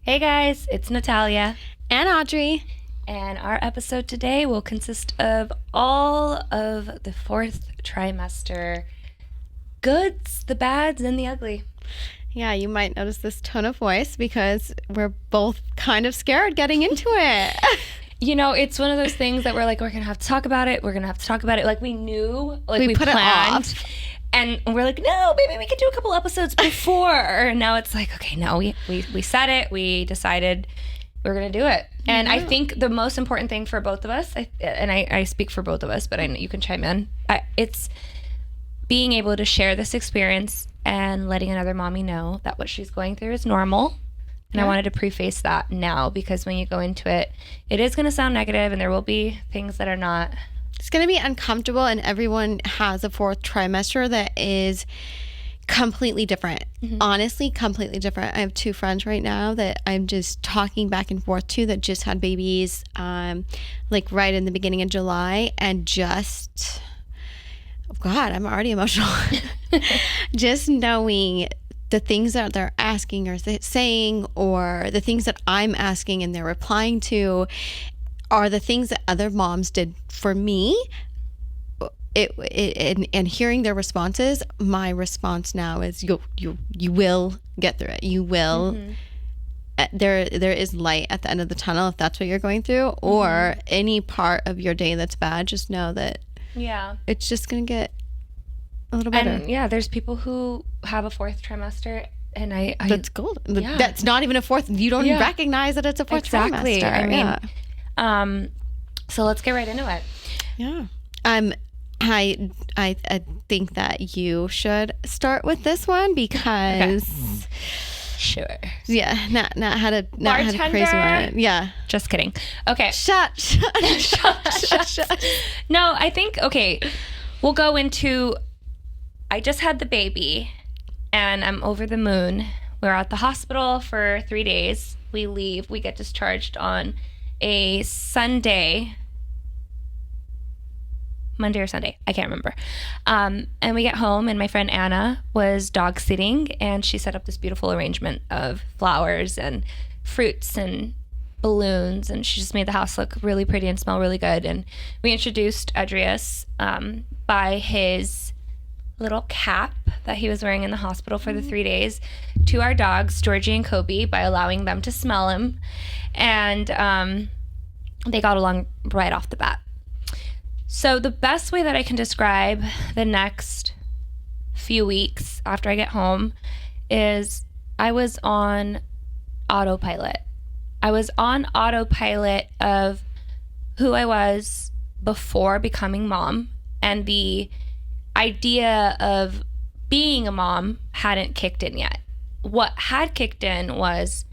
Hey guys, it's Nathalia. And Audrey. And our episode today will consist of all of the fourth trimester goods, the bads, and the ugly. Yeah, you might notice this tone of voice because we're both kind of scared getting into it. You know, it's one of those things that we're like, we're going to have to talk about it. We're going to have to talk about it. Like we knew, like we put planned. it off. And we're like, no, maybe we could do a couple episodes before. And now it's like, okay, no, we said it. We decided we're going to do it. And I think the most important thing for both of us, I speak for both of us, but I know you can chime in, it's being able to share this experience and letting another mommy know that what she's going through is normal. And I wanted to preface that now because when you go into it, it is going to sound negative and there will be things that are not. It's going to be uncomfortable, and everyone has a fourth trimester that is completely different. Mm-hmm. Honestly, completely different. I have two friends right now that I'm just talking back and forth to that just had babies like right in the beginning of July, and just, oh God, I'm already emotional. Just knowing the things that they're asking or saying, or the things that I'm asking and they're replying to, are the things that other moms did for me. And hearing their responses, my response now is you will get through it. You will. Mm-hmm. There is light at the end of the tunnel if that's what you're going through, mm-hmm. or any part of your day that's bad. Just know that it's just gonna get a little better. And there's people who have a fourth trimester, and I that's gold. Yeah. That's not even a fourth. You don't recognize that it's a fourth trimester. I mean, so let's get right into it. Yeah. I think that you should start with this one because sure. Yeah, not had a crazy one. Yeah. Just kidding. Okay. Shut. No, I think we'll go into I just had the baby and I'm over the moon. We're at the hospital for 3 days. We leave. We get discharged on a Monday or Sunday, I can't remember. And we get home, and my friend Anna was dog sitting, and she set up this beautiful arrangement of flowers and fruits and balloons, and she just made the house look really pretty and smell really good. And we introduced Adrius by his little cap that he was wearing in the hospital for the 3 days to our dogs, Georgie and Kobe, by allowing them to smell him. And they got along right off the bat. So the best way that I can describe the next few weeks after I get home is I was on autopilot. I was on autopilot of who I was before becoming mom, and the idea of being a mom hadn't kicked in yet. What had kicked in was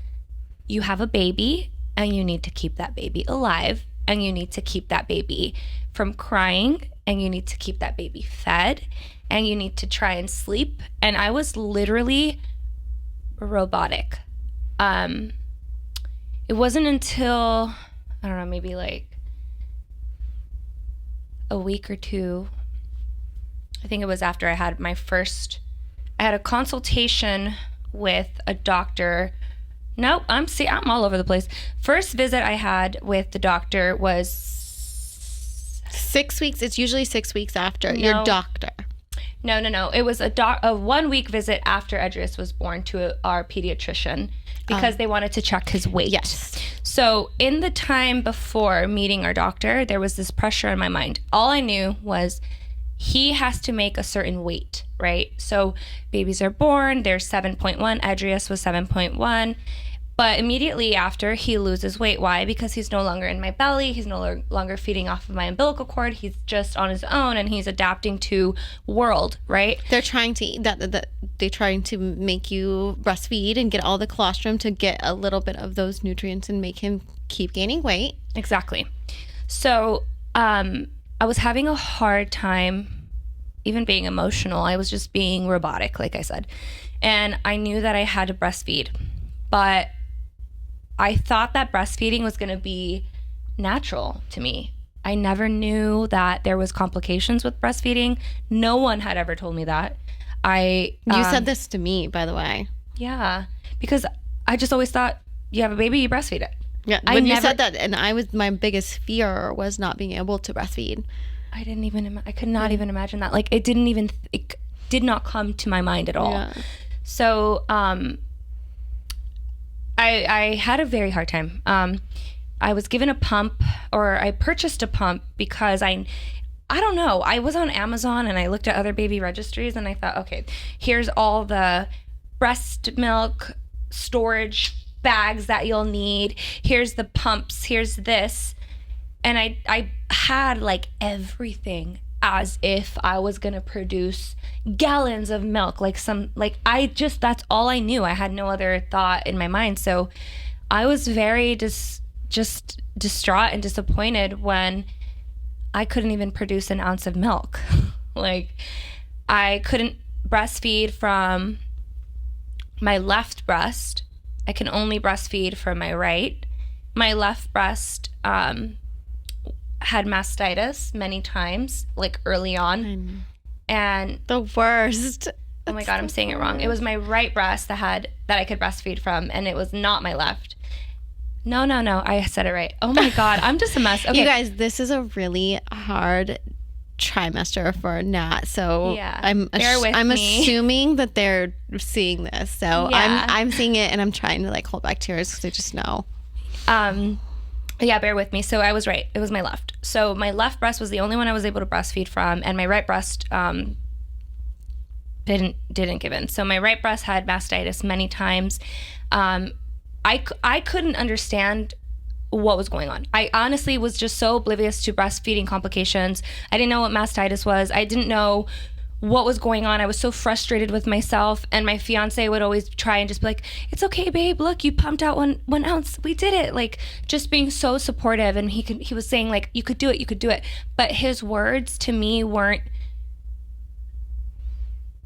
you have a baby and you need to keep that baby alive, and you need to keep that baby from crying, and you need to keep that baby fed, and you need to try and sleep. And I was literally robotic. It wasn't until, I don't know, maybe like a week or two. I think it was after I had I had a consultation with a doctor. Nope, I'm all over the place. First visit I had with the doctor was 6 weeks. It's usually 6 weeks after your doctor. No. It was a 1 week visit after Edris was born to our pediatrician because they wanted to check his weight. Yes. So in the time before meeting our doctor, there was this pressure in my mind. All I knew was he has to make a certain weight, right? So babies are born, they're 7.1. Adrius was 7.1. But immediately after, he loses weight. Why? Because he's no longer in my belly. He's no longer feeding off of my umbilical cord. He's just on his own, and he's adapting to world, right? They're trying to they're trying to make you breastfeed and get all the colostrum to get a little bit of those nutrients and make him keep gaining weight. Exactly. So I was having a hard time even being emotional. I was just being robotic, like I said. And I knew that I had to breastfeed. But I thought that breastfeeding was going to be natural to me. I never knew that there was complications with breastfeeding. No one had ever told me that. You said this to me, by the way. Yeah, because I just always thought you have a baby, you breastfeed it. Yeah, when you said that, and my biggest fear was not being able to breastfeed. I could not even imagine that. Like, it did not come to my mind at all. Yeah. So, I had a very hard time. I was given a pump, or I purchased a pump because I don't know. I was on Amazon and I looked at other baby registries and I thought, okay, here's all the breast milk storage bags that you'll need. Here's the pumps. Here's this. And I had like everything as if I was going to produce gallons of milk. That's all I knew. I had no other thought in my mind. So I was very just distraught and disappointed when I couldn't even produce an ounce of milk. Like, I couldn't breastfeed from my left breast. I can only breastfeed from my right. My left breast had mastitis many times, like early on. And the worst. Oh my God, I'm saying it wrong. It was my right breast that I could breastfeed from, and it was not my left. No, I said it right. Oh my God, I'm just a mess. Okay. You guys, this is a really hard trimester for Nat, so yeah, I'm assuming that they're seeing this. So yeah. I'm seeing it, and I'm trying to like hold back tears because I just know. Yeah, bear with me. So I was right. It was my left. So my left breast was the only one I was able to breastfeed from, and my right breast didn't give in. So my right breast had mastitis many times. I couldn't understand what was going on. I honestly was just so oblivious to breastfeeding complications. I didn't know what mastitis was. I didn't know what was going on. I was so frustrated with myself, and my fiance would always try and just be like, it's okay, babe, look, you pumped out one ounce, we did it. Like, just being so supportive. And he was saying like, you could do it. But his words to me weren't,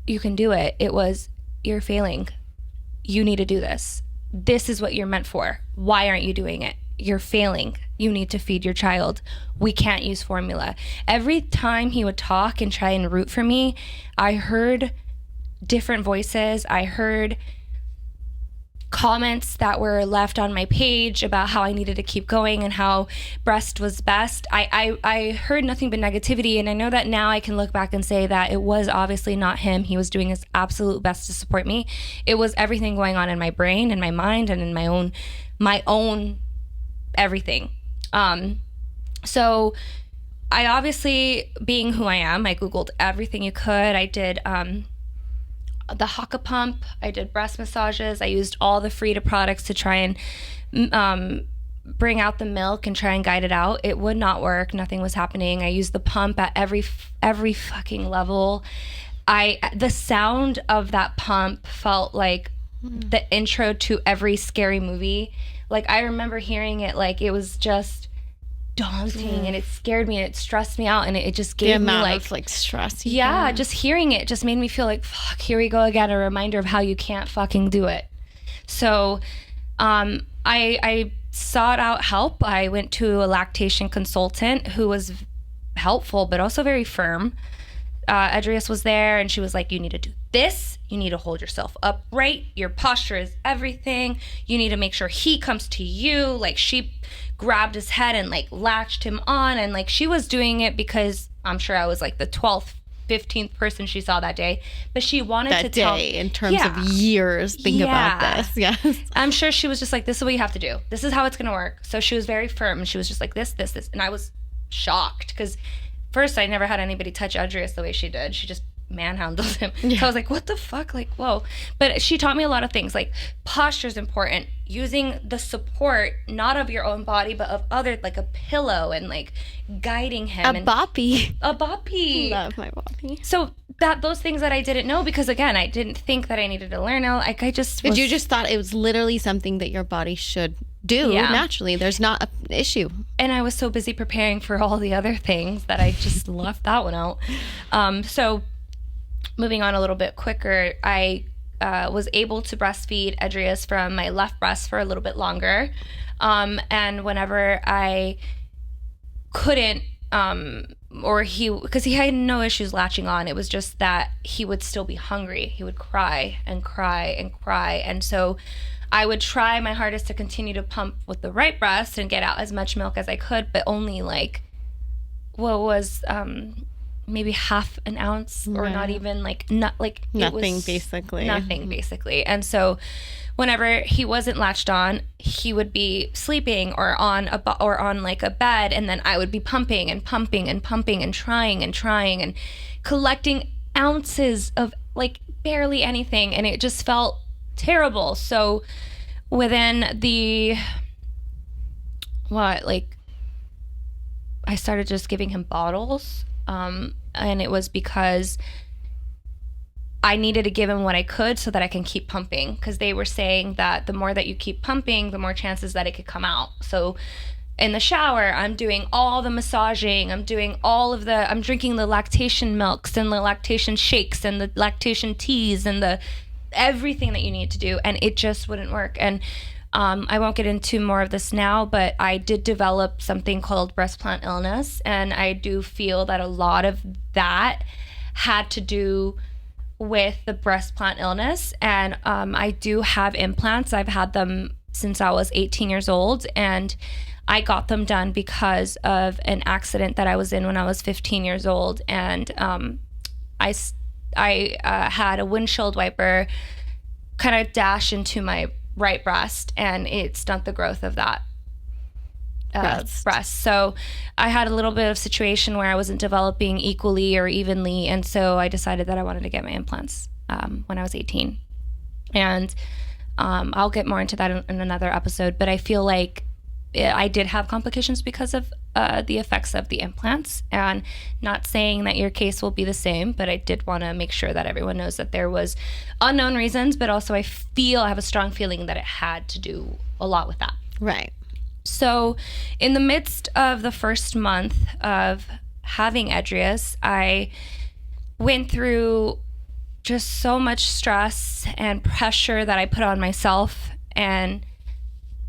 you can do it. It was, you're failing. You need to do this. This is what you're meant for. Why aren't you doing it? You're failing. You need to feed your child. We can't use formula. Every time he would talk and try and root for me, I heard different voices. I heard comments that were left on my page about how I needed to keep going and how breast was best. I heard nothing but negativity, and I know that now I can look back and say that it was obviously not him. He was doing his absolute best to support me. It was everything going on in my brain and my mind and in my own everything. So I obviously, being who I am, I Googled everything you could. I did the Haka pump. I did breast massages. I used all the Frida products to try and bring out the milk and try and guide it out. It would not work. Nothing was happening. I used the pump at every fucking level. The sound of that pump felt like the intro to every scary movie. Like, I remember hearing it, like, it was just daunting, and it scared me, and it stressed me out, and it just gave me like stress. Yeah, just hearing it just made me feel like, fuck, here we go again, a reminder of how you can't fucking do it. So I sought out help. I went to a lactation consultant who was helpful but also very firm. Audrey was there, and she was like, you need to do this. You need to hold yourself upright. Your posture is everything. You need to make sure he comes to you. Like, she grabbed his head and like latched him on, and like, she was doing it because I'm sure I was like the 12th, 15th person she saw that day, but she wanted that to day tell in terms of years. Think about this. Yes, I'm sure she was just like, this is what you have to do. This is how it's gonna work. So she was very firm, and she was just like, this, and I was shocked because first I never had anybody touch Audrey the way she did. She just manhandled him. Yeah. So I was like, what the fuck? Like, whoa. But she taught me a lot of things, like posture is important, using the support not of your own body but of other, like a pillow, and like guiding him. A boppy. Love my boppy. So those things that I didn't know, because again, I didn't think that I needed to learn. Like, you just thought it was literally something that your body should do naturally. There's not an issue. And I was so busy preparing for all the other things that I just left that one out. So moving on a little bit quicker, I was able to breastfeed Edrius from my left breast for a little bit longer. And whenever I couldn't, because he had no issues latching on, it was just that he would still be hungry. He would cry and cry and cry. And so I would try my hardest to continue to pump with the right breast and get out as much milk as I could, but only like what was maybe half an ounce or not even like nothing basically. Nothing basically. And so whenever he wasn't latched on, he would be sleeping or on like a bed, and then I would be pumping and pumping and pumping and trying and collecting ounces of like barely anything, and it just felt terrible. So within I started just giving him bottles, and it was because I needed to give him what I could so that I can keep pumping, because they were saying that the more that you keep pumping, the more chances that it could come out. So in the shower, I'm doing all the massaging, I'm drinking the lactation milks and the lactation shakes and the lactation teas and the everything that you need to do, and it just wouldn't work. And I won't get into more of this now, but I did develop something called breast plant illness, and I do feel that a lot of that had to do with the breast plant illness. And I do have implants. I've had them since I was 18 years old, and I got them done because of an accident that I was in when I was 15 years old. And I had a windshield wiper kind of dash into my right breast, and it stunted the growth of that breast. So I had a little bit of situation where I wasn't developing equally or evenly, and so I decided that I wanted to get my implants when I was 18. And I'll get more into that in another episode, but I feel like I did have complications because of the effects of the implants, and not saying that your case will be the same, but I did want to make sure that everyone knows that there was unknown reasons, but also I have a strong feeling that it had to do a lot with that. Right. So in the midst of the first month of having Edrius, I went through just so much stress and pressure that I put on myself, and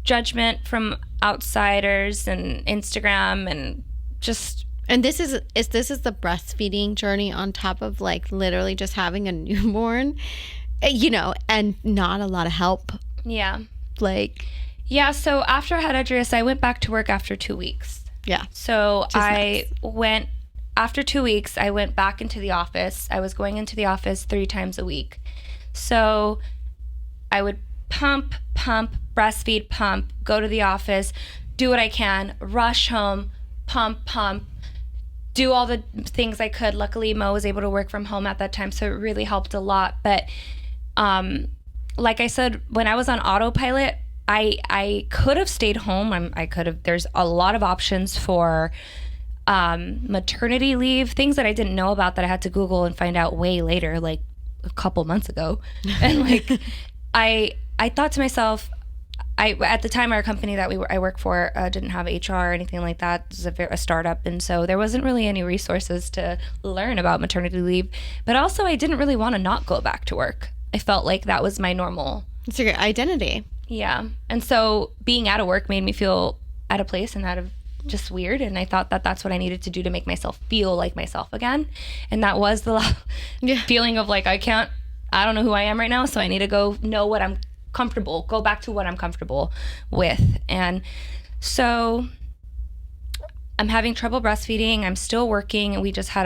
judgment from outsiders and Instagram, and just. And this is the breastfeeding journey on top of like literally just having a newborn, and not a lot of help. Yeah. Yeah. So after I had Edrius, I went back to work after 2 weeks. Yeah. So after 2 weeks, I went back into the office. I was going into the office 3 times a week. So I would pump, breastfeed, pump, go to the office, do what I can, rush home, pump, do all the things I could. Luckily, Mo was able to work from home at that time, so it really helped a lot. But like I said, when I was on autopilot, I could have stayed home. There's a lot of options for maternity leave, things that I didn't know about that I had to Google and find out way later, like a couple months ago. And like, I thought to myself, at the time, our company that I work for didn't have HR or anything like that. It was a startup, and so there wasn't really any resources to learn about maternity leave. But also, I didn't really want to not go back to work. I felt like that was my normal. It's your identity. Yeah, and so being out of work made me feel out of place and out of just weird, and I thought that that's what I needed to do to make myself feel like myself again. And that was the feeling of like, I don't know who I am right now, so I need to go know what I'm comfortable, go back to what I'm comfortable with. And so I'm having trouble breastfeeding. I'm still working, and we just had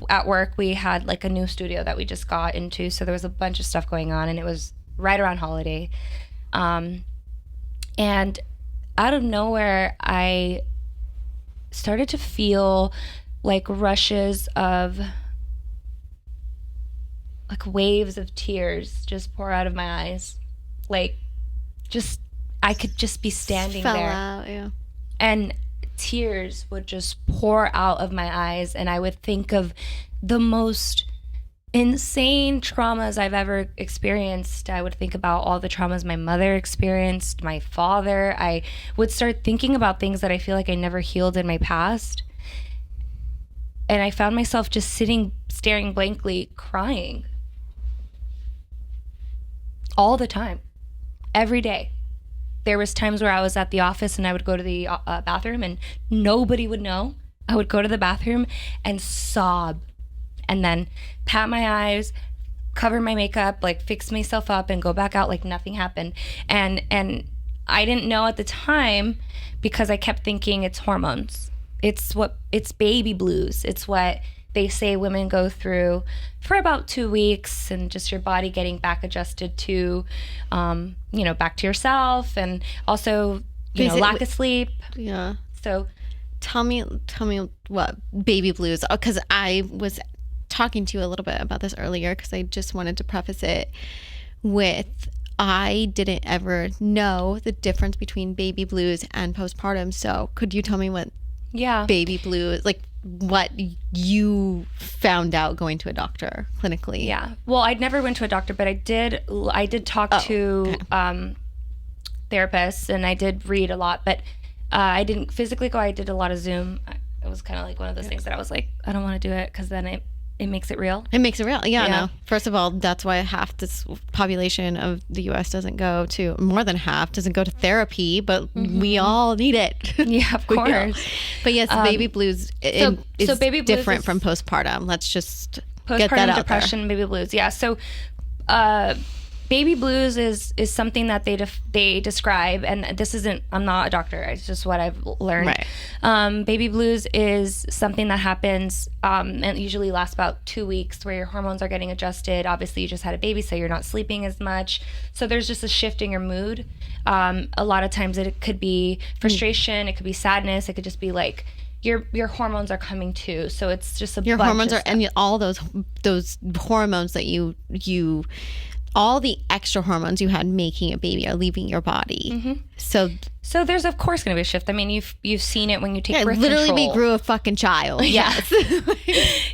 at work, we had like a new studio that we just got into, so there was a bunch of stuff going on, and it was right around holiday. And out of nowhere, I started to feel like rushes of like waves of tears just pour out of my eyes. Like, I could just be standing Fell there. Out, yeah. And tears would just pour out of my eyes, and I would think of the most insane traumas I've ever experienced. I would think about all the traumas my mother experienced, my father. I would start thinking about things that I feel like I never healed in my past. And I found myself just staring blankly, crying. All the time. Every day. There was times where I was at the office and I would go to the bathroom and nobody would know. I would go to the bathroom and sob, and then pat my eyes, cover my makeup, like fix myself up and go back out like nothing happened. And I didn't know at the time because I kept thinking it's hormones. It's baby blues. It's what they say women go through for about 2 weeks, and just your body getting back adjusted to, back to yourself, and also, lack of sleep. Yeah. So tell me what baby blues, because I was talking to you a little bit about this earlier, because I just wanted to preface it with, I didn't ever know the difference between baby blues and postpartum. So could you tell me what baby blues, like what you found out going to a doctor clinically? Yeah. Well, I'd never went to a doctor, but I did talk to therapists, and I did read a lot, but I didn't physically go. I did a lot of Zoom. It was kind of like one of those things that I was like, I don't want to do it, because then it makes it real. It makes it real. Yeah, no. First of all, that's why half this population of the U.S. doesn't go to, more than half, doesn't go to therapy, but we all need it. Yeah, of course. But yes, baby blues is baby blues different is from postpartum. Let's just get that postpartum out depression, there. baby blues. Yeah. So baby blues is something that they describe, and this isn't, I'm not a doctor, it's just what I've learned. Right. Baby blues is something that happens, and it usually lasts about 2 weeks, where your hormones are getting adjusted. Obviously, you just had a baby, so you're not sleeping as much. So there's just a shift in your mood. A lot of times it could be frustration, it could be sadness, it could just be like your hormones are coming too. So it's just your hormones are, and all those hormones that you all the extra hormones you had making a baby are leaving your body. Mm-hmm. So there's of course going to be a shift. I mean, you've seen it when you take birth literally control. we grew a fucking child. Yes.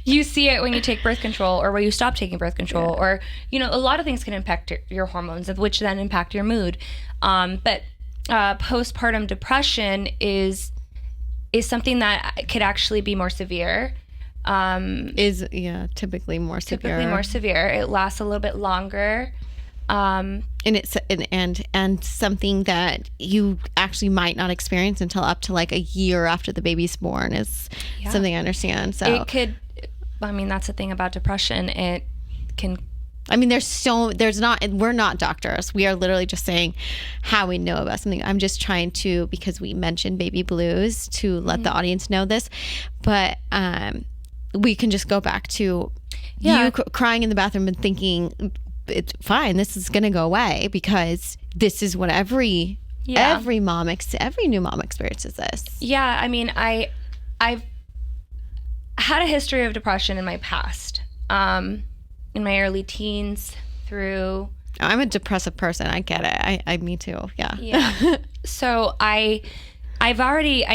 You see it when you take birth control, or when you stop taking birth control, or a lot of things can impact your hormones, which then impact your mood. But postpartum depression is something that could actually be more severe. Typically more severe. It lasts a little bit longer, and it's and something that you actually might not experience until up to like a year after the baby's born is something I understand. So it could, that's the thing about depression. It can, we're not doctors. We are literally just saying how we know about something. I'm just trying to, because we mentioned baby blues, to let the audience know this, but we can just go back to you crying in the bathroom and thinking, it's fine, this is going to go away, because this is what every new mom experiences this. Yeah, I've had a history of depression in my past, in my early teens through... I'm a depressive person. I get it. Me too. Yeah. Yeah. So I've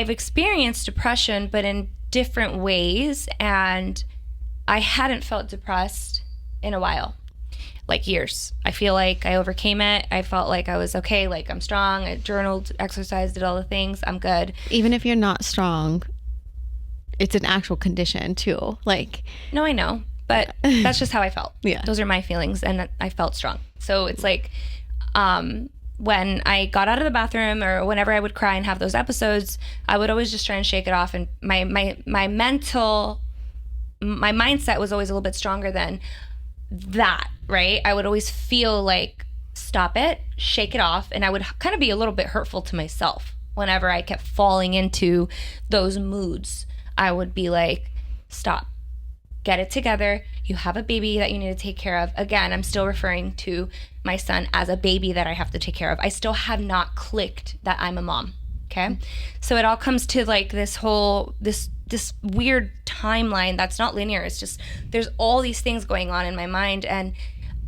experienced depression, but in different ways, and I hadn't felt depressed in a while, like years. I feel like I overcame it. I felt like I was okay, like I'm strong. I journaled, exercised, did all the things. I'm good. Even if you're not strong, it's an actual condition too. Like, no, I know, but that's just how I felt. Yeah, those are my feelings, and I felt strong. So it's like, when I got out of the bathroom, or whenever I would cry and have those episodes, I would always just try and shake it off. And my mindset was always a little bit stronger than that, right? I would always feel like, stop it, shake it off. And I would kind of be a little bit hurtful to myself whenever I kept falling into those moods. I would be like, stop, get it together. You have a baby that you need to take care of. Again, I'm still referring to my son as a baby that I have to take care of. I still have not clicked that I'm a mom. Okay. So it all comes to like this weird timeline that's not linear. It's just, there's all these things going on in my mind, and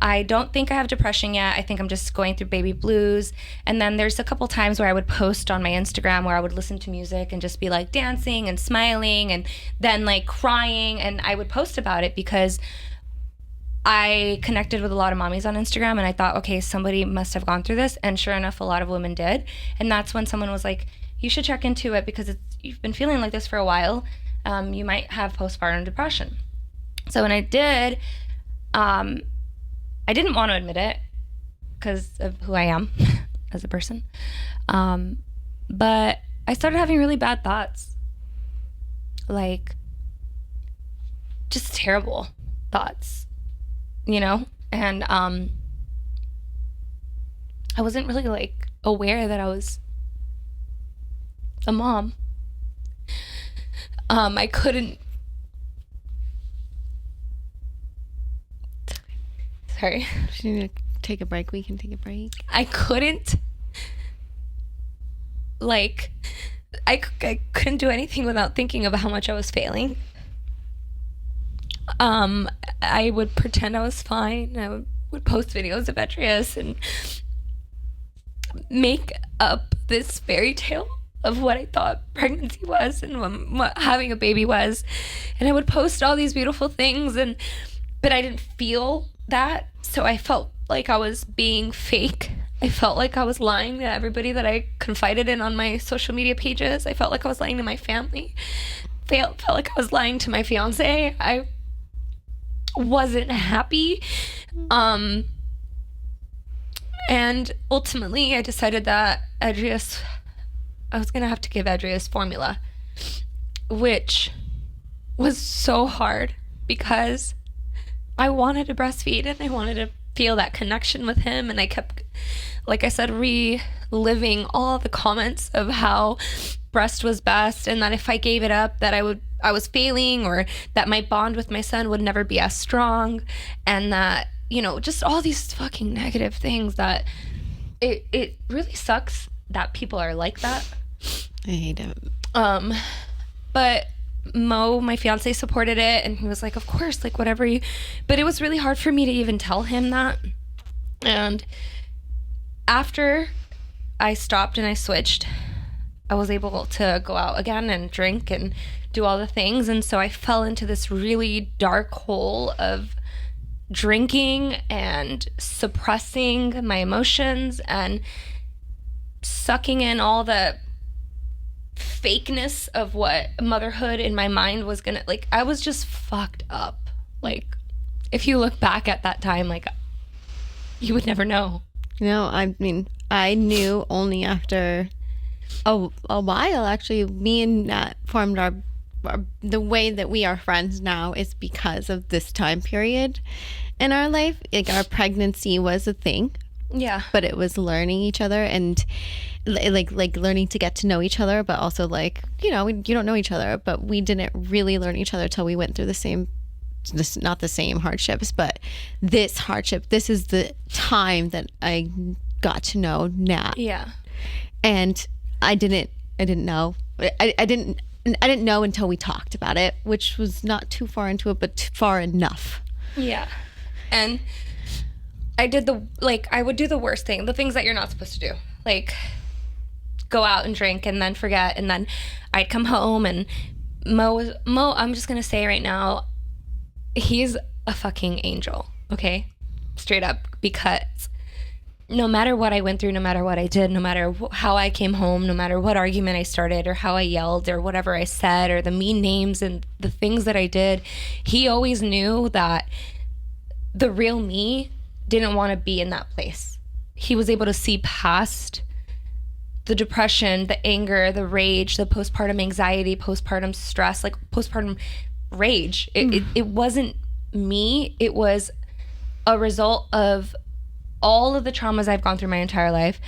I don't think I have depression yet. I think I'm just going through baby blues. And then there's a couple times where I would post on my Instagram where I would listen to music and just be like dancing and smiling, and then like crying. And I would post about it because I connected with a lot of mommies on Instagram, and I thought, okay, somebody must have gone through this. And sure enough, a lot of women did. And that's when someone was like, you should check into it, because you've been feeling like this for a while. You might have postpartum depression. So when I did, I didn't want to admit it because of who I am as a person. But I started having really bad thoughts. Like, just terrible thoughts, And I wasn't really like aware that I was a mom. I couldn't. Sorry. If you need to take a break, we can take a break. I couldn't. Like, I couldn't do anything without thinking of how much I was failing. I would pretend I was fine. I would post videos of Edrius and make up this fairy tale of what I thought pregnancy was and what having a baby was. And I would post all these beautiful things, but I didn't feel that. So I felt like I was being fake. I felt like I was lying to everybody that I confided in on my social media pages. I felt like I was lying to my family. Felt like I was lying to my fiance. I wasn't happy. And ultimately I decided that I was going to have to give Edrius formula, which was so hard because I wanted to breastfeed and I wanted to feel that connection with him. And I kept, like I said, reliving all the comments of how breast was best and that if I gave it up that I was failing, or that my bond with my son would never be as strong, and that, you know, just all these fucking negative things that it really sucks that people are like that. I hate it. But Mo, my fiance, supported it, and he was like, of course, like whatever you, but it was really hard for me to even tell him that. And after I stopped and I switched, I was able to go out again and drink and do all the things. And so I fell into this really dark hole of drinking and suppressing my emotions and sucking in all the fakeness of what motherhood in my mind was gonna, like, I was just fucked up. Like, if you look back at that time, like, you would never know. No, I mean, I knew only after a while. Actually, me and Nat formed our the way that we are friends now is because of this time period in our life. Like, our pregnancy was a thing. Yeah. But it was learning each other and like learning to get to know each other, but also, like, you know, you don't know each other, but we didn't really learn each other till we went through not the same hardships, but this hardship. This is the time that I got to know Nat. Yeah. And I didn't know. I didn't know until we talked about it, which was not too far into it, but far enough. Yeah. And I would do the worst thing, the things that you're not supposed to do. Like, go out and drink and then forget. And then I'd come home and Mo, I'm just going to say right now, he's a fucking angel. Okay? Straight up. Because no matter what I went through, no matter what I did, no matter how I came home, no matter what argument I started or how I yelled or whatever I said or the mean names and the things that I did, he always knew that the real me didn't want to be in that place. He was able to see past the depression, the anger, the rage, the postpartum anxiety, postpartum stress, like postpartum rage. It wasn't me. It was a result of all of the traumas I've gone through my entire life,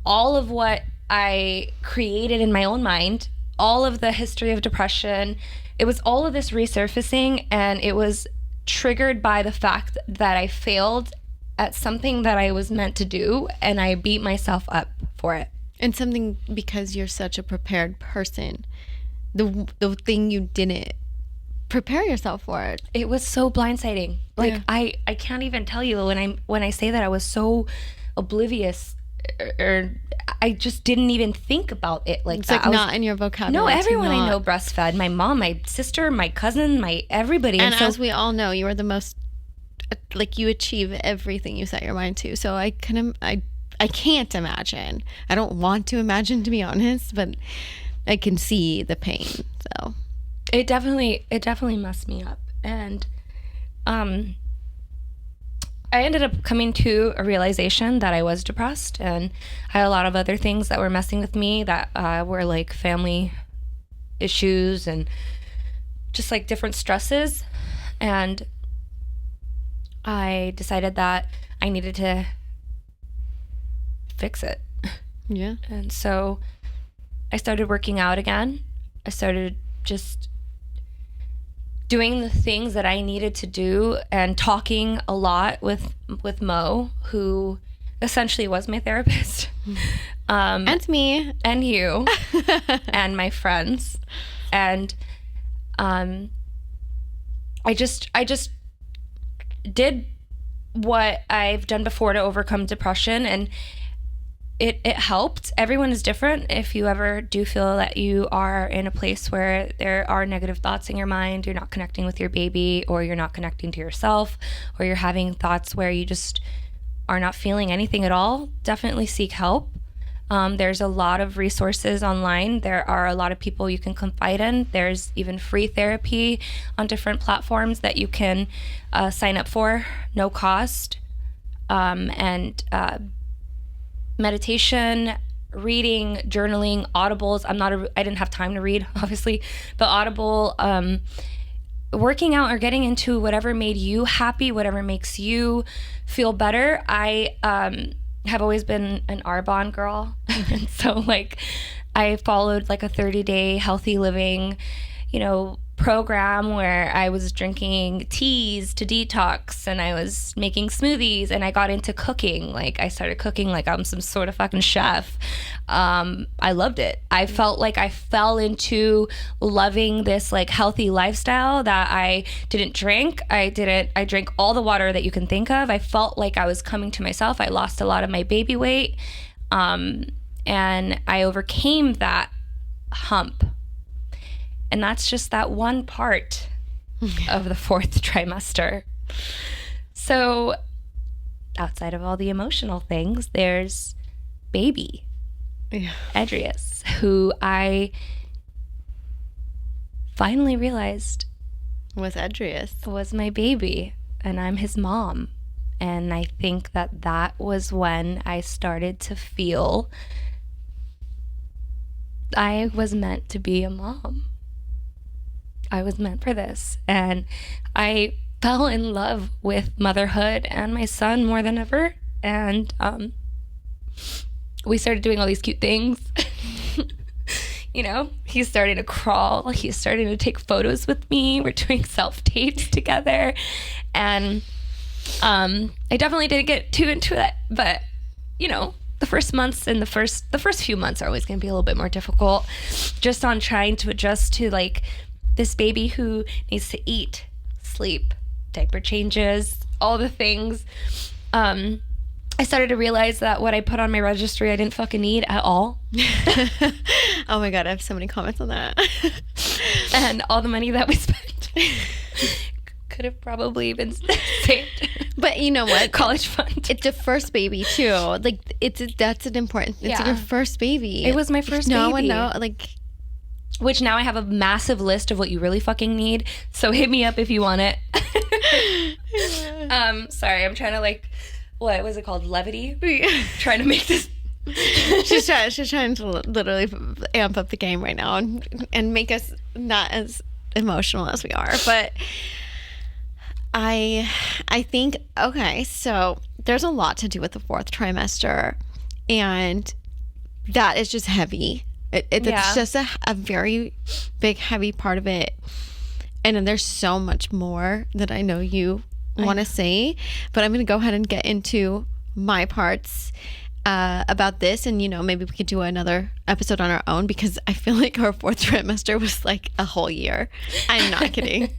all of what I created in my own mind, all of the history of depression. It was all of this resurfacing, and it was triggered by the fact that I failed at something that I was meant to do, and I beat myself up for it. And something, because you're such a prepared person, the thing you didn't prepare yourself for it. It was so blindsiding. Like, yeah. I can't even tell you when I say that I was so oblivious, or I just didn't even think about it like it's that. Like, not in your vocabulary. No, everyone I know breastfed. My mom, my sister, my cousin, my everybody. And so, as we all know, you are the most, like, you achieve everything you set your mind to. So I can't imagine. I don't want to imagine, to be honest, but I can see the pain. So it definitely messed me up. And I ended up coming to a realization that I was depressed, and I had a lot of other things that were messing with me that were like family issues and just like different stresses. And I decided that I needed to fix it. Yeah. And so I started working out again. I started just doing the things that I needed to do and talking a lot with Mo, who essentially was my therapist. And me. And you. And my friends. And I just did what I've done before to overcome depression, and it helped. Everyone is different. If you ever do feel that you are in a place where there are negative thoughts in your mind, you're not connecting with your baby, or you're not connecting to yourself, or you're having thoughts where you just are not feeling anything at all, definitely seek help. There's a lot of resources online. There are a lot of people you can confide in. There's even free therapy on different platforms that you can sign up for, no cost. And meditation, reading, journaling, audibles. I didn't have time to read, obviously, but Audible, working out or getting into whatever made you happy, whatever makes you feel better. I have always been an Arbonne girl. And so like I followed like a 30-day healthy living, program where I was drinking teas to detox, and I was making smoothies, and I got into cooking. Like I started cooking like I'm some sort of fucking chef. I loved it. I felt like I fell into loving this like healthy lifestyle that I didn't drink. I drank all the water that you can think of. I felt like I was coming to myself. I lost a lot of my baby weight. And I overcame that hump. And that's just that one part of the 4th trimester. So outside of all the emotional things, there's baby, Adrius, who I finally realized was my baby, and I'm his mom. And I think that was when I started to feel I was meant to be a mom. I was meant for this. And I fell in love with motherhood and my son more than ever. And we started doing all these cute things. He's starting to crawl. He's starting to take photos with me. We're doing self-tapes together. And I definitely didn't get too into it. But, the first months and the first few months are always going to be a little bit more difficult, just on trying to adjust to like this baby who needs to eat, sleep, diaper changes, all the things. I started to realize that what I put on my registry I didn't fucking need at all. Oh my God, I have so many comments on that. And all the money that we spent could have probably been saved. But you know what? College fund. It's the first baby too. Like that's an important. It's your first baby. It was my first baby. No one know like. Which now I have a massive list of what you really fucking need. So hit me up if you want it. Sorry, I'm trying to like, what was it called? Levity? Trying to make this. She's trying to literally amp up the game right now and make us not as emotional as we are. But I think, okay, so there's a lot to do with the 4th trimester, and that is just heavy. It's just a very big, heavy part of it. And then there's so much more that I know you want to say, but I'm going to go ahead and get into my parts about this. And, maybe we could do another episode on our own, because I feel like our 4th trimester was like a whole year. I'm not kidding.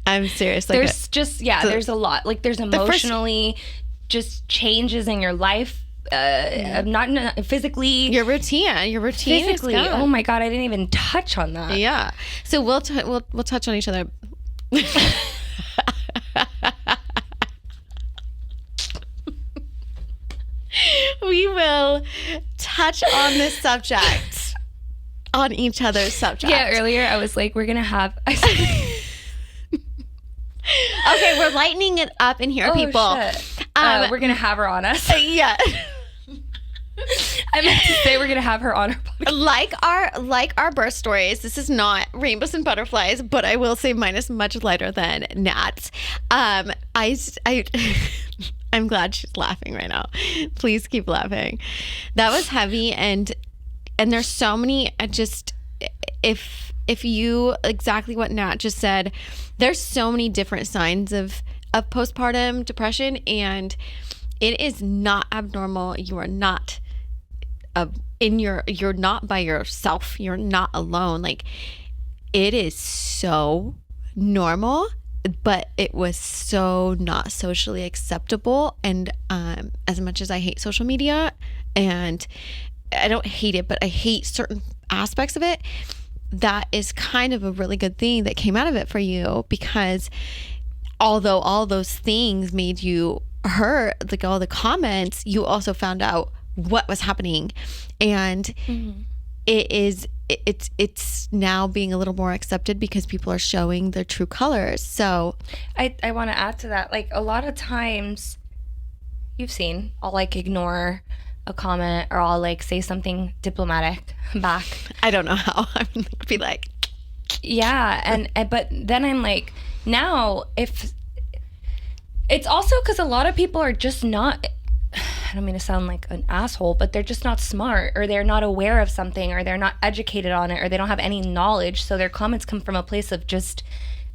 I'm serious. Like there's a lot. Like there's emotionally just changes in your life. Not physically. Your routine physically. Oh my God, I didn't even touch on that. Yeah. So we'll touch on each other. We will touch on this subject, on each other's subject. Yeah. Earlier, I was like, we're gonna have. Okay, we're lightening it up in here, people. Shit. We're gonna have her on us. Yeah. I meant to say we're gonna have her on our podcast. Like our birth stories, this is not rainbows and butterflies, but I will say mine is much lighter than Nat's. I I'm glad she's laughing right now. Please keep laughing. That was heavy, and there's so many. If you exactly what Nat just said, there's so many different signs of postpartum depression, and it is not abnormal. You are not you're not by yourself. You're not alone. Like, it is so normal, but it was so not socially acceptable. And as much as I hate social media, and I don't hate it, but I hate certain aspects of it, that is kind of a really good thing that came out of it for you, because although all those things made you hurt, like all the comments, you also found out what was happening, and it's now being a little more accepted because people are showing their true colors. So I want to add to that, like, a lot of times you've seen, I'll like ignore a comment, or I'll like say something diplomatic back. I don't know how. I would be like, yeah, and but then I'm like, now if it's also because a lot of people are just not, I don't mean to sound like an asshole, but they're just not smart, or they're not aware of something, or they're not educated on it, or they don't have any knowledge, so their comments come from a place of just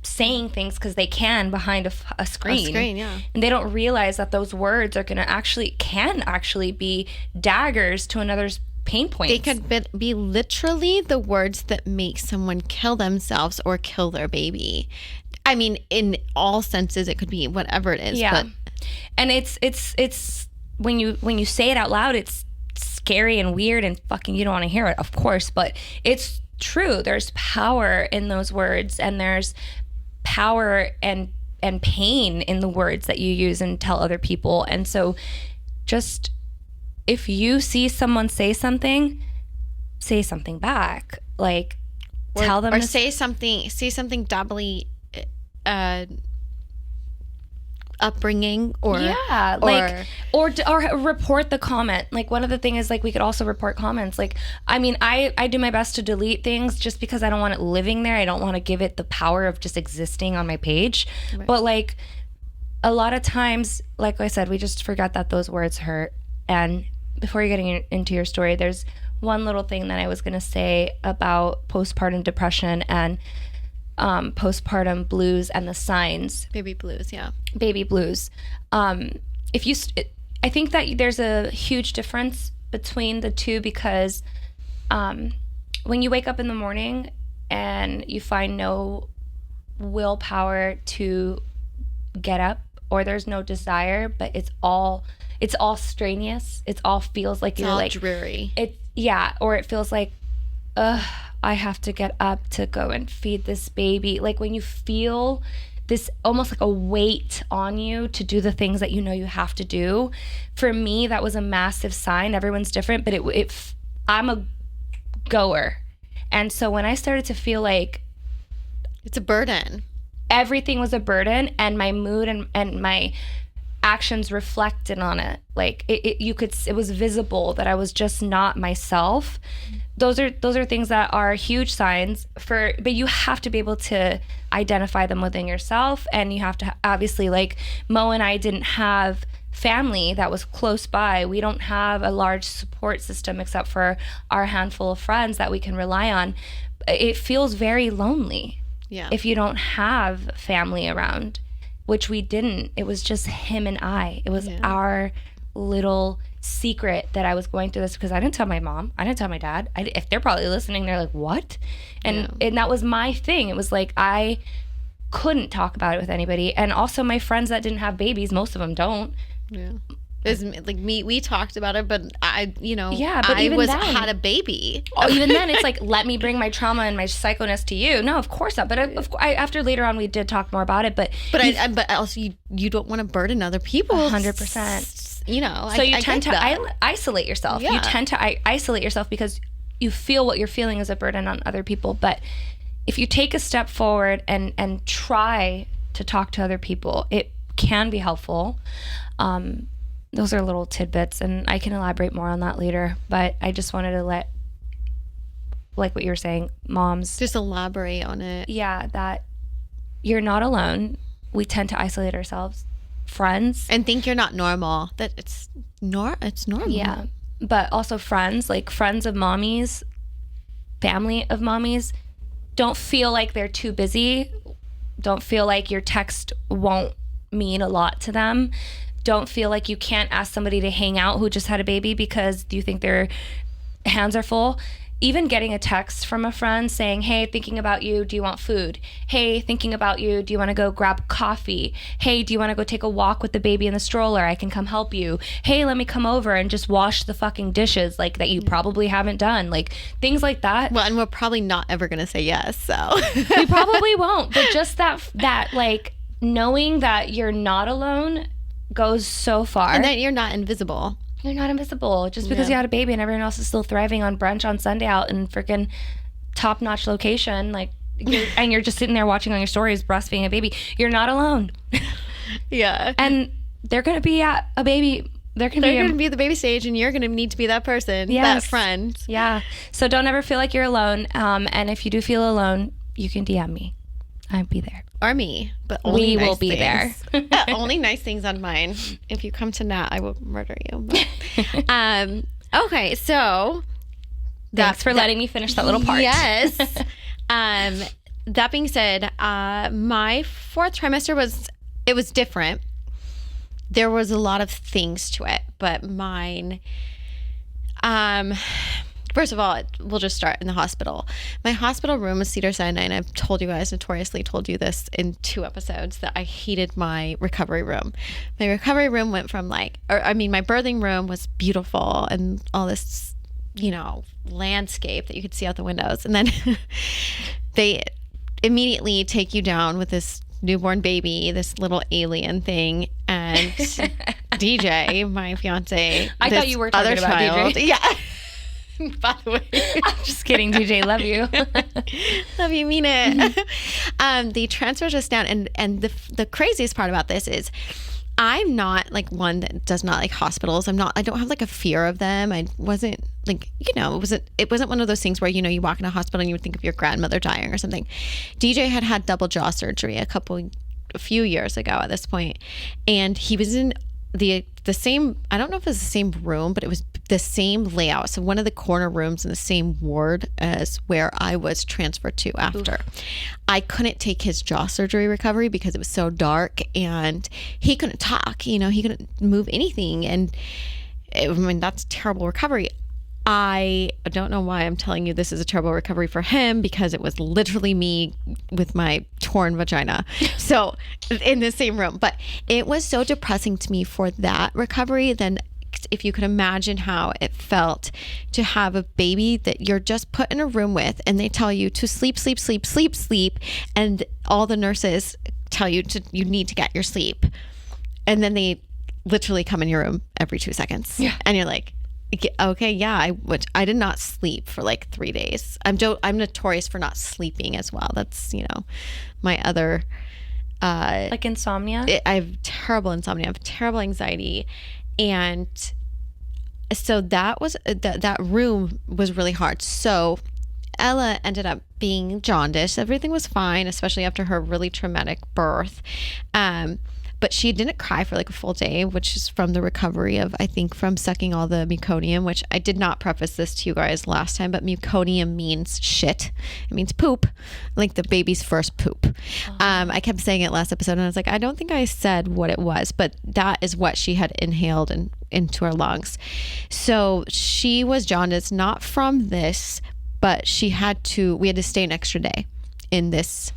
saying things because they can behind a screen. Yeah. And they don't realize that those words are can actually be daggers to another's pain points. They could be literally the words that make someone kill themselves or kill their baby. I mean, in all senses, it could be whatever it is. Yeah. But and it's when you say it out loud, it's scary and weird and fucking, you don't want to hear it, of course, but it's true. There's power in those words, and there's power and pain in the words that you use and tell other people. And so just, if you see someone say something back. Like, tell them, or say something doubly upbringing, or yeah, like, or report the comment. Like, one of the things is, like, we could also report comments. Like, I mean, I do my best to delete things just because I don't want it living there. I don't want to give it the power of just existing on my page. Right. But like, a lot of times, like I said, we just forget that those words hurt. And before you're getting into your story, there's one little thing that I was going to say about postpartum depression and postpartum blues and the signs. Baby blues, yeah. Baby blues. I think that there's a huge difference between the two, because when you wake up in the morning and you find no willpower to get up, or there's no desire, but it's all strenuous. It all feels like you're like dreary. Or it feels like, I have to get up to go and feed this baby. Like, when you feel this almost like a weight on you to do the things that you know you have to do. For me, that was a massive sign. Everyone's different, but I'm a goer. And so when I started to feel like it's a burden, everything was a burden, and my mood and my actions reflected on it. Like, it was visible that I was just not myself. Those are things that are huge signs but you have to be able to identify them within yourself, and you have to, obviously, like, Mo and I didn't have family that was close by. We don't have a large support system except for our handful of friends that we can rely on. It feels very lonely if you don't have family around, which we didn't. It was just him and I. It was our little secret that I was going through this, because I didn't tell my mom, I didn't tell my dad. If they're probably listening, they're like, what? And that was my thing. It was like, I couldn't talk about it with anybody. And also, my friends that didn't have babies, most of them don't. Yeah. It's like me, we talked about it, but I had a baby. Oh, even then, it's like, let me bring my trauma and my psychoness to you. No, of course not. But after later on, we did talk more about it. But also, you don't want to burden other people. 100%. You know, so you tend to isolate yourself. Yeah. You tend to isolate yourself because you feel what you're feeling is a burden on other people. But if you take a step forward and try to talk to other people, it can be helpful. those are little tidbits, and I can elaborate more on that later. But I just wanted to let, like what you were saying, moms. Just elaborate on it. Yeah, that you're not alone. We tend to isolate ourselves. Friends. And think you're not normal. That it's normal. Yeah. But also friends, like friends of mommies, family of mommies, don't feel like they're too busy. Don't feel like your text won't mean a lot to them. Don't feel like you can't ask somebody to hang out who just had a baby because you think their hands are full. Even getting a text from a friend saying, hey, thinking about you, do you want food? Hey, thinking about you, do you want to go grab coffee? Hey, do you want to go take a walk with the baby in the stroller? I can come help you. Hey, let me come over and just wash the fucking dishes, like that you probably haven't done. Like things like that. Well, and we're probably not ever going to say yes, so. We probably won't. But just that like knowing that you're not alone goes so far. And that you're not invisible. You're not invisible. Just because you had a baby and everyone else is still thriving on brunch on Sunday out in freaking top-notch location, like, you're just sitting there watching on your stories breastfeeding a baby. You're not alone. Yeah. And they're going to be at a baby. They're going to be at the baby stage, and you're going to need to be that person, that friend. Yeah. So don't ever feel like you're alone. And if you do feel alone, you can DM me. I'll be there. Or me, but only we will be there. Only nice things on mine. If you come to Nat, I will murder you. But, okay, so thanks for letting me finish that little part. Yes. That being said, my fourth trimester was different. There was a lot of things to it, but mine. First of all, we'll just start in the hospital. My hospital room was Cedars-Sinai, and I've told you guys, notoriously told you this in 2 episodes, that I hated my recovery room. My recovery room went from my birthing room was beautiful and all this, landscape that you could see out the windows. And then they immediately take you down with this newborn baby, this little alien thing, and DJ, my fiance. I thought you were talking about child, DJ. Yeah. By the way, I'm just kidding, DJ. Love you. Love you, mean it. They transferred us down, and the craziest part about this is, I'm not like one that does not like hospitals. I don't have like a fear of them. I wasn't like, it wasn't one of those things where, you walk in a hospital and you would think of your grandmother dying or something. DJ had double jaw surgery a few years ago at this point, and he was in the same, I don't know if it was the same room, but it was the same layout. So one of the corner rooms in the same ward as where I was transferred to after. Oof. I couldn't take his jaw surgery recovery because it was so dark, and he couldn't talk, he couldn't move anything. And that's terrible recovery. I don't know why I'm telling you this is a terrible recovery for him, because it was literally me with my torn vagina. So in the same room, but it was so depressing to me for that recovery. Then if you could imagine how it felt to have a baby that you're just put in a room with, and they tell you to sleep, sleep, sleep, sleep, sleep. And all the nurses tell you you need to get your sleep. And then they literally come in your room every 2 seconds. Yeah. And you're like, okay, yeah, I did not sleep for like 3 days. I'm notorious for not sleeping as well. That's, my other like insomnia. I have terrible insomnia. I have terrible anxiety, and so that was that room was really hard. So Ella ended up being jaundiced. Everything was fine, especially after her really traumatic birth. But she didn't cry for like a full day, which is from the recovery of, I think, from sucking all the meconium, which I did not preface this to you guys last time, but meconium means shit. It means poop, like the baby's first poop. I kept saying it last episode, and I was like, I don't think I said what it was, but that is what she had inhaled into her lungs. So she was jaundiced, not from this, but we had to stay an extra day in this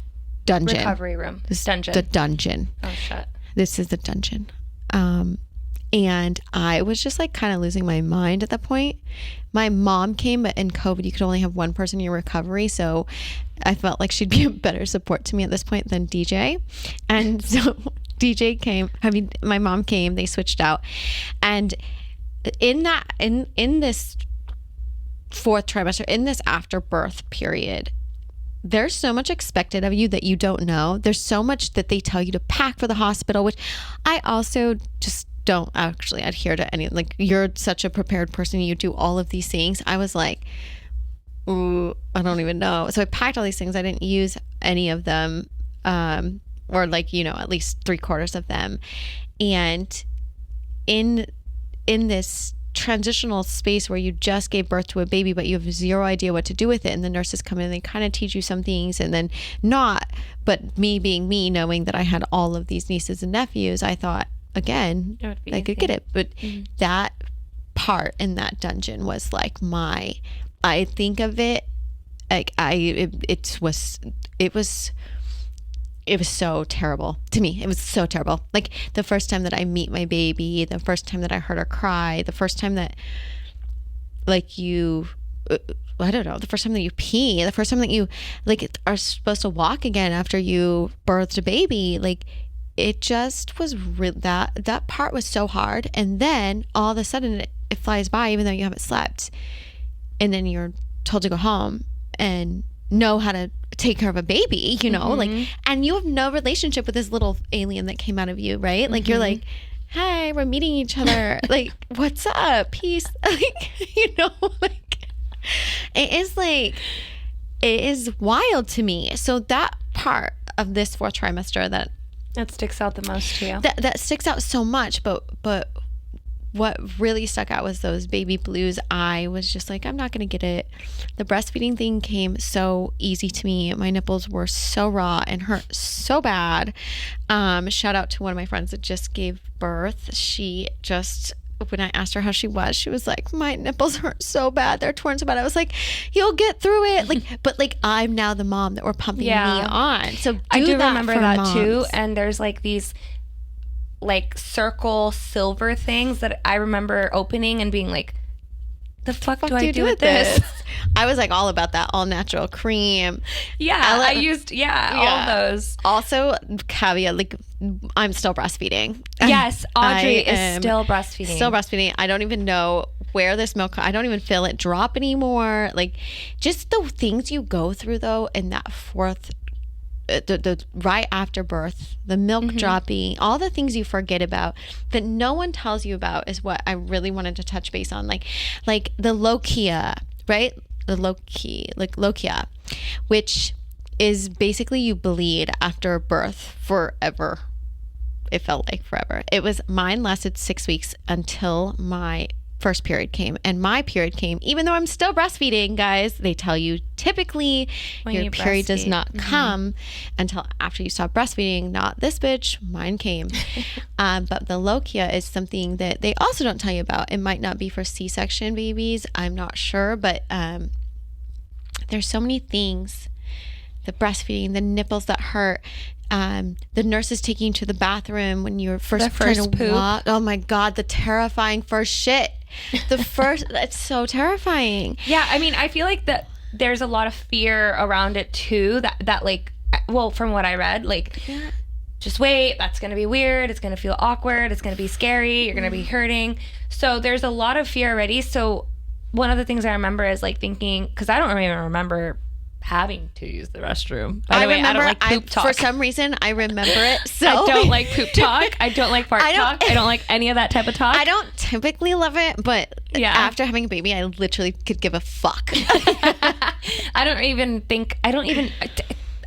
dungeon. Recovery room. Dungeon. The dungeon. Oh, shit. This is the dungeon. And I was just like kind of losing my mind at that point. My mom came, but in COVID, you could only have one person in your recovery. So I felt like she'd be a better support to me at this point than DJ. And so DJ came, my mom came, they switched out. And in this fourth trimester, in this afterbirth period, there's so much expected of you that you don't know. There's so much that they tell you to pack for the hospital, which I also just don't actually adhere to any, like, you're such a prepared person. You do all of these things. I was like, ooh, I don't even know. So I packed all these things. I didn't use any of them, or like, at least 3/4 of them. And in this transitional space where you just gave birth to a baby, but you have zero idea what to do with it, and the nurses come in and they kind of teach you some things and then not. But me being me, knowing that I had all of these nieces and nephews, I thought, again, I could get it. But that part in that dungeon was like I think of it like it was so terrible to me. It was so terrible. Like the first time that I meet my baby, the first time that I heard her cry, the first time that like you, I don't know, the first time that you pee, the first time that you like are supposed to walk again after you birthed a baby, like it just was that part was so hard. And then all of a sudden it flies by, even though you haven't slept. And then you're told to go home and know how to take care of a baby, like, and you have no relationship with this little alien that came out of you, right? Like you're like, hey, we're meeting each other. Like, what's up? Peace. Like, like it is wild to me. So that part of this 4th trimester that sticks out the most to you. That sticks out so much, but what really stuck out was those baby blues. I was just like, I'm not going to get it. The breastfeeding thing came so easy to me. My nipples were so raw and hurt so bad. Shout out to one of my friends that just gave birth. She just, when I asked her how she was like, my nipples hurt so bad. They're torn so bad. I was like, you'll get through it. Like, but like, I'm now the mom that we're pumping me on. So I do that remember for that moms. too. And there's like these like circle silver things that I remember opening and being like, the fuck do I do with this? I was like all about that all natural cream. Yeah, I used all those. Also, caveat, like I'm still breastfeeding. Yes, Audrey is still breastfeeding. Still breastfeeding. I don't even know where this milk, I don't even feel it drop anymore. Like just the things you go through though in that 4th, the right after birth, the milk dropping, all the things you forget about that no one tells you about is what I really wanted to touch base on. Like the lochia, right? The lochia, which is basically you bleed after birth forever. It felt like forever. Mine lasted 6 weeks until my first period came, and my period came even though I'm still breastfeeding. Guys, they tell you typically your period does not come until after you stop breastfeeding. Not this bitch, mine came. But the lochia is something that they also don't tell you about. It might not be for C-section babies, I'm not sure, but there's so many things. The breastfeeding, the nipples that hurt, the nurses taking you to the bathroom when you're first trying to poop. walk. Oh my God, the terrifying first shit. That's so terrifying. Yeah, I mean, I feel like that there's a lot of fear around it too. That like, well, from what I read, like, just wait, that's gonna be weird. It's gonna feel awkward. It's gonna be scary. You're gonna be hurting. So there's a lot of fear already. So one of the things I remember is like thinking, because I don't even remember having to use the restroom. By the way, I don't like poop talk. For some reason, I remember it. So I don't like poop talk. I don't like fart talk. I don't like any of that type of talk. I don't typically love it, but after having a baby, I literally could give a fuck.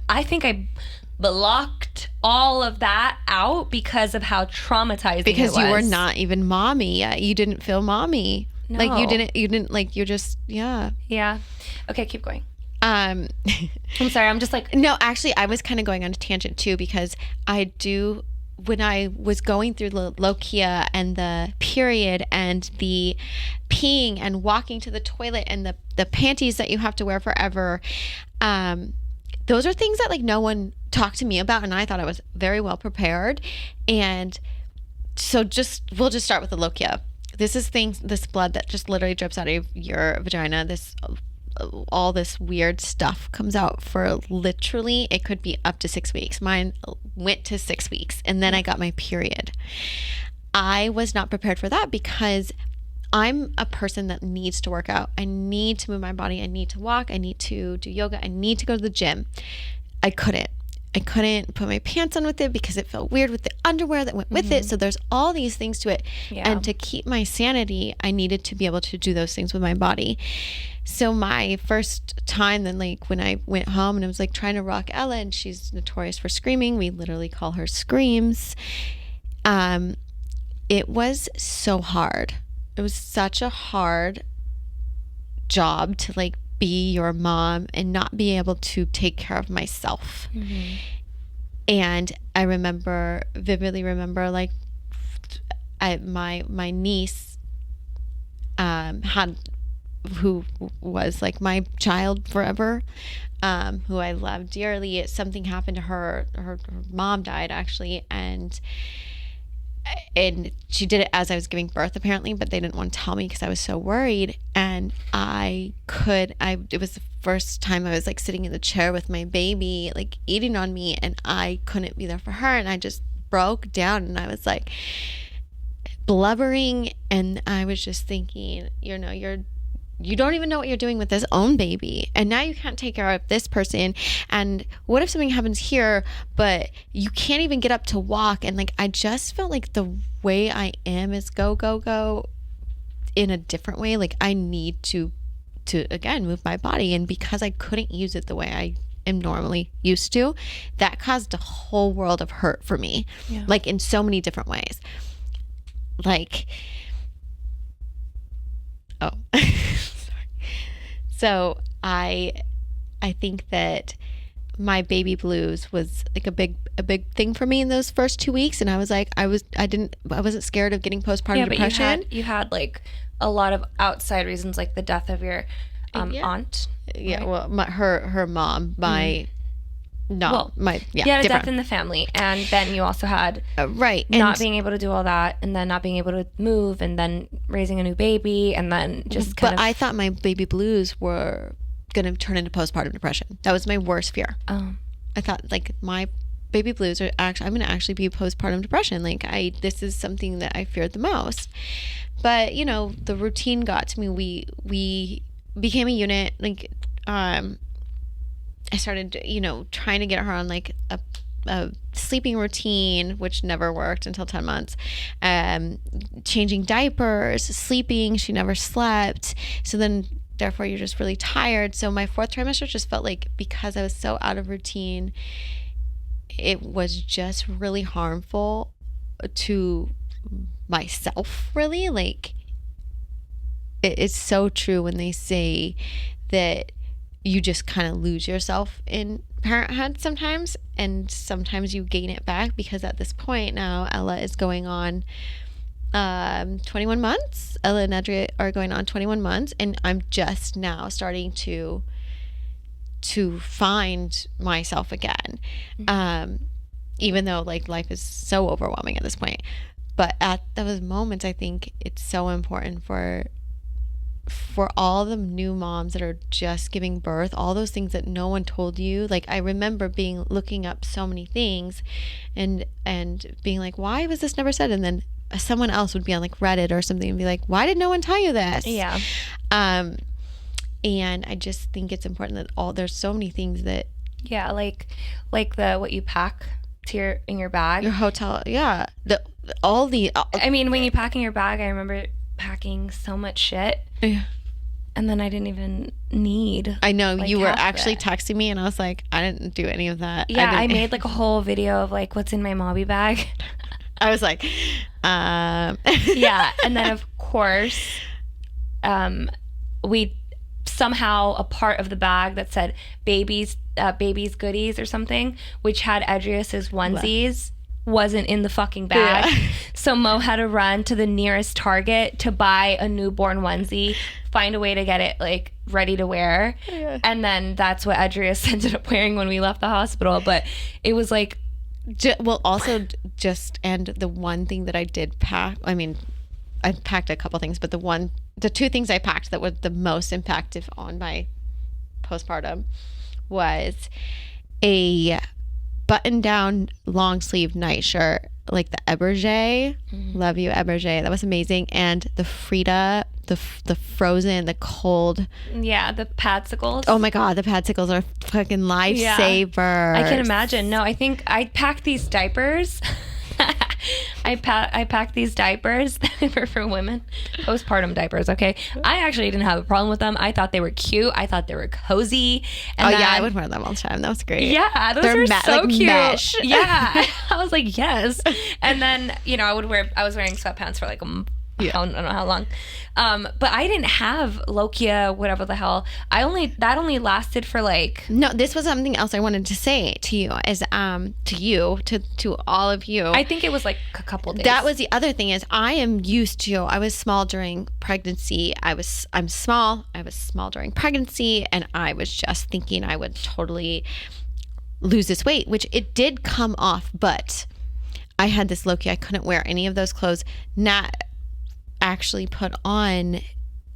I think I blocked all of that out because of how traumatizing it was. Because you were not even mommy yet. You didn't feel mommy. No. Like you didn't like, you're just, Yeah. Okay, keep going. I'm sorry, I'm just like... No, actually, I was kind of going on a tangent too, because when I was going through the lochia and the period and the peeing and walking to the toilet and the panties that you have to wear forever, those are things that like no one talked to me about, and I thought I was very well prepared. And so we'll just start with the lochia. This blood that just literally drips out of your vagina. All this weird stuff comes out for literally, it could be up to 6 weeks. Mine went to 6 weeks, and then I got my period. I was not prepared for that because I'm a person that needs to work out. I need to move my body. I need to walk. I need to do yoga. I need to go to the gym. I couldn't. I couldn't put my pants on with it because it felt weird with the underwear that went with it. So there's all these things to it. Yeah. And to keep my sanity, I needed to be able to do those things with my body. So my first time then, like when I went home and I was like trying to rock Ella, and she's notorious for screaming. We literally call her Screams. It was so hard. It was such a hard job to like be your mom and not be able to take care of myself. And I vividly remember like my niece who was like my child forever, who I loved dearly. Something happened to her. Her mom died actually, and she did it as I was giving birth apparently, but they didn't want to tell me because I was so worried. And it was the first time I was like sitting in the chair with my baby like eating on me, and I couldn't be there for her, and I just broke down, and I was like blubbering, and I was just thinking, you don't even know what you're doing with this own baby, and now you can't take care of this person, and what if something happens here, but you can't even get up to walk. And like I just felt like the way I am is go in a different way. Like I need to again move my body, and because I couldn't use it the way I am normally used to, that caused a whole world of hurt for me. Like in so many different ways. Like sorry. So I think that my baby blues was like a big thing for me in those first 2 weeks, and I was like I wasn't scared of getting postpartum depression. But you had like a lot of outside reasons, like the death of your aunt. Yeah, right? Well, her mom, you had a death in the family, and then you also had not being able to do all that, and then not being able to move, and then raising a new baby, and then just I thought my baby blues were gonna turn into postpartum depression. That was my worst fear. I thought like my baby blues are actually, I'm gonna actually be postpartum depression. Like this is something that I feared the most. But the routine got to me. We became a unit. Like I started, trying to get her on like a sleeping routine, which never worked until 10 months. Changing diapers, sleeping, she never slept. So then therefore you're just really tired. So my 4th trimester just felt like, because I was so out of routine, it was just really harmful to myself, really. Like it's so true when they say that you just kind of lose yourself in parenthood sometimes, and sometimes you gain it back, because at this point now Ella is going on 21 months. Ella and Audrey are going on 21 months, and I'm just now starting to find myself again. Even though like life is so overwhelming at this point, but at those moments I think it's so important for all the new moms that are just giving birth, all those things that no one told you. Like I remember looking up so many things and being like, why was this never said? And then someone else would be on like Reddit or something and be like, why did no one tell you this? Yeah. And I just think it's important that there's so many things that like the what you pack in your bag, your hotel, I mean, when you pack in your bag, I remember packing so much shit, and then I didn't even need. I know, like, you were actually texting me, and I was like, I didn't do any of that. I made like a whole video of like what's in my mommy bag. I was like, yeah, and then of course, we somehow a part of the bag that said babies goodies or something, which had Edrius's onesies, wasn't in the fucking bag. Yeah. So Mo had to run to the nearest Target to buy a newborn onesie, find a way to get it like ready to wear. Yeah. And then that's what Edrius ended up wearing when we left the hospital. But it was like, and the one thing that I did pack, I mean, I packed a couple things, but the 2 things I packed that were the most impactful on my postpartum was a button-down long sleeve nightshirt, like the Eberge. Love you, Eberge. That was amazing. And the Frida the frozen, the cold. Yeah, the padsicles. Oh my God, the padsicles are fucking lifesavers. I can imagine. No, I think I packed these diapers. I packed these diapers that were for women, postpartum diapers. Okay, I actually didn't have a problem with them. I thought they were cute. I thought they were cozy. And yeah, I would wear them all the time. That was great. Yeah, those are so like cute. Mesh. Yeah, I was like, yes. And then I was wearing sweatpants for like I don't know how long. But I didn't have lochia, whatever the hell. That only lasted for like... No, this was something else I wanted to say to you to all of you. I think it was like a couple days. That was the other thing is I was small during pregnancy. I'm small. I was small during pregnancy, and I was just thinking I would totally lose this weight, which it did come off, but I had this lochia. I couldn't wear any of those clothes. Actually put on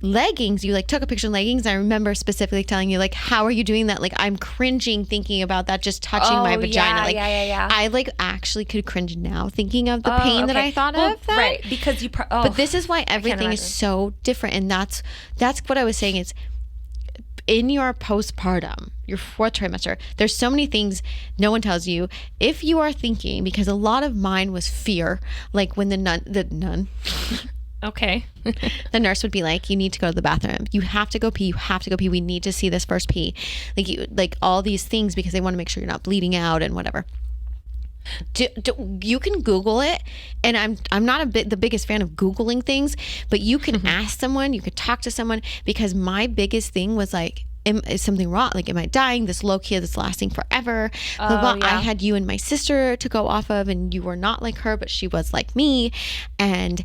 leggings. You like took a picture of leggings. I remember specifically telling you like, how are you doing that? Like I'm cringing thinking about that, just touching my vagina. Yeah. I like actually could cringe now thinking of the pain that I thought of that. Right, because but this is why everything is so different, and that's what I was saying is in your postpartum, your 4th trimester, there's so many things no one tells you. If you are thinking, because a lot of mine was fear, like when the nun okay. the nurse would be like, you need to go to the bathroom. You have to go pee. You have to go pee. We need to see this first pee. Like all these things because they want to make sure you're not bleeding out and whatever. You can Google it, and I'm not the biggest fan of Googling things, but you can ask someone, you could talk to someone, because my biggest thing was like, is something wrong? Like, am I dying? This lochia that's lasting forever. Blah, blah. I had you and my sister to go off of, and you were not like her, but she was like me, and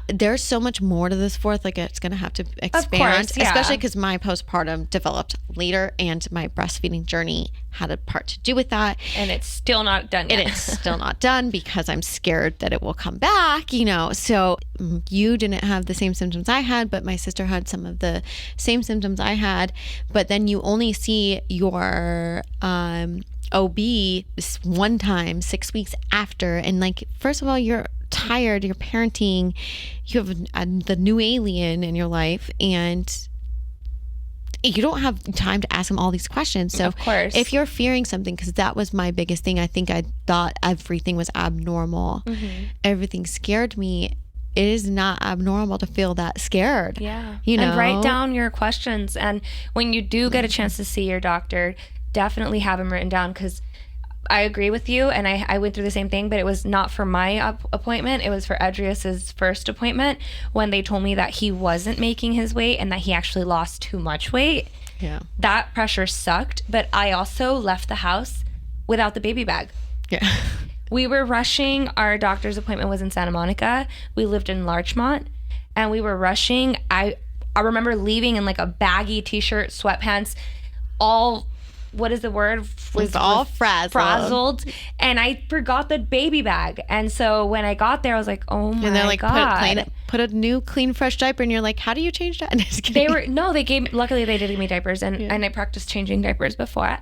there's so much more to this 4th. Like it's going to have to expand, of course, yeah. Especially because my postpartum developed later, and my breastfeeding journey had a part to do with that. And it's still not done yet. And it's still not done because I'm scared that it will come back, So you didn't have the same symptoms I had, but my sister had some of the same symptoms I had. But then you only see your OB one time 6 weeks after, and like, first of all, you're tired, you're parenting, you have the new alien in your life, and you don't have time to ask them all these questions. So of course, if you're fearing something, because that was my biggest thing, I think I thought everything was abnormal. Everything scared me. It is not abnormal to feel that scared. Yeah. And write down your questions, and when you do get a chance to see your doctor, definitely have them written down, because I agree with you, and I went through the same thing, but it was not for my appointment. It was for Adrius's first appointment, when they told me that he wasn't making his weight and that he actually lost too much weight. Yeah. That pressure sucked, but I also left the house without the baby bag. Yeah. We were rushing. Our doctor's appointment was in Santa Monica. We lived in Larchmont, and we were rushing. I remember leaving in like a baggy t-shirt, sweatpants, all... what is the word? Was all frazzled. And I forgot the baby bag. And so when I got there, I was like, oh my God. And they're like, put a new, clean, fresh diaper. And you're like, how do you change that? Luckily they did give me diapers. And I practiced changing diapers before.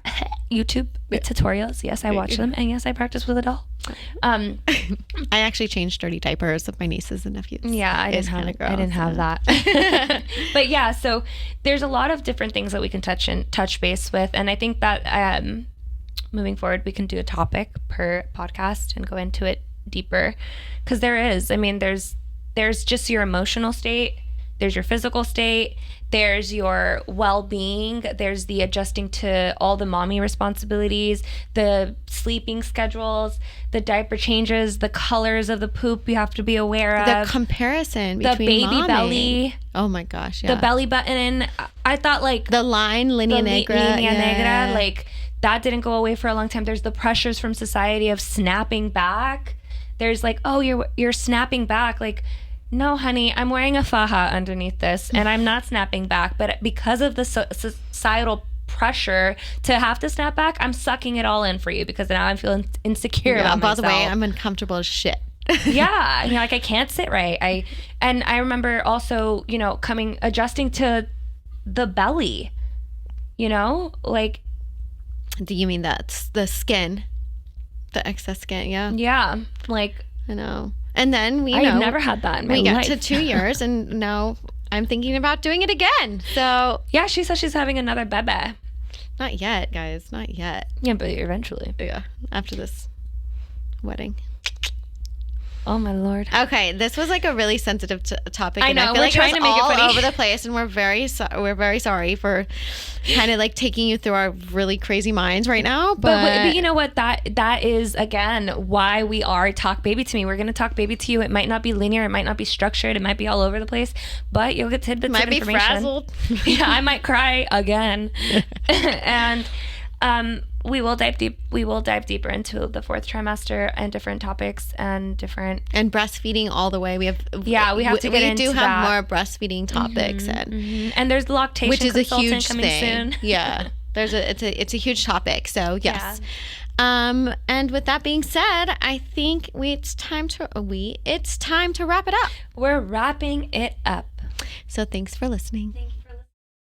YouTube tutorials. Yes, I watch them. And yes, I practice with a doll. I actually changed dirty diapers of my nieces and nephews. Yeah, I didn't have that. But yeah, so there's a lot of different things that we can touch base with, and I think that moving forward we can do a topic per podcast and go into it deeper, because there's just your emotional state, there's your physical state, there's your well-being, there's the adjusting to all the mommy responsibilities, the sleeping schedules, the diaper changes, the colors of the poop you have to be aware of. The comparison between the baby mommy. Belly. Oh my gosh, yeah. The belly button. I thought like... the line, linea negra. Negra, like that didn't go away for a long time. There's the pressures from society of snapping back. There's like, oh, you're snapping back. Like, no, honey, I'm wearing a faja underneath this and I'm not snapping back. But because of the societal pressure to have to snap back, I'm sucking it all in for you, because now I'm feeling insecure about myself. By the way, I'm uncomfortable as shit. Yeah. Like I can't sit right. I remember also, adjusting to the belly, like. Do you mean that's the skin? The excess skin, yeah. Yeah. Like. I know. And then I've never had that in my life. We got to 2 years, and now I'm thinking about doing it again. So Yeah, she says she's having another bebe. not yet, guys. Not yet. Yeah, but eventually. Yeah, after this wedding. Oh my Lord. Okay, this was like a really sensitive topic. I and know, I feel we're like trying it was to make it all funny. over the place, and we're very sorry for kind of like taking you through our really crazy minds right now. But you know what? That is, again, why we are Talk Baby to Me. We're going to talk baby to you. It might not be linear. It might not be structured. It might be all over the place. But you'll get tidbits might of be information. frazzled. Yeah, I might cry again. And we will dive deeper into the fourth trimester and different topics and different And breastfeeding all the way. We have to get we into do have that. more breastfeeding topics, And there's the lactation which is a consultant huge coming thing. soon. Yeah, it's a huge topic. So yes. Yeah. And with that being said, I think it's time to wrap it up. We're wrapping it up. So thanks for listening. Thank you.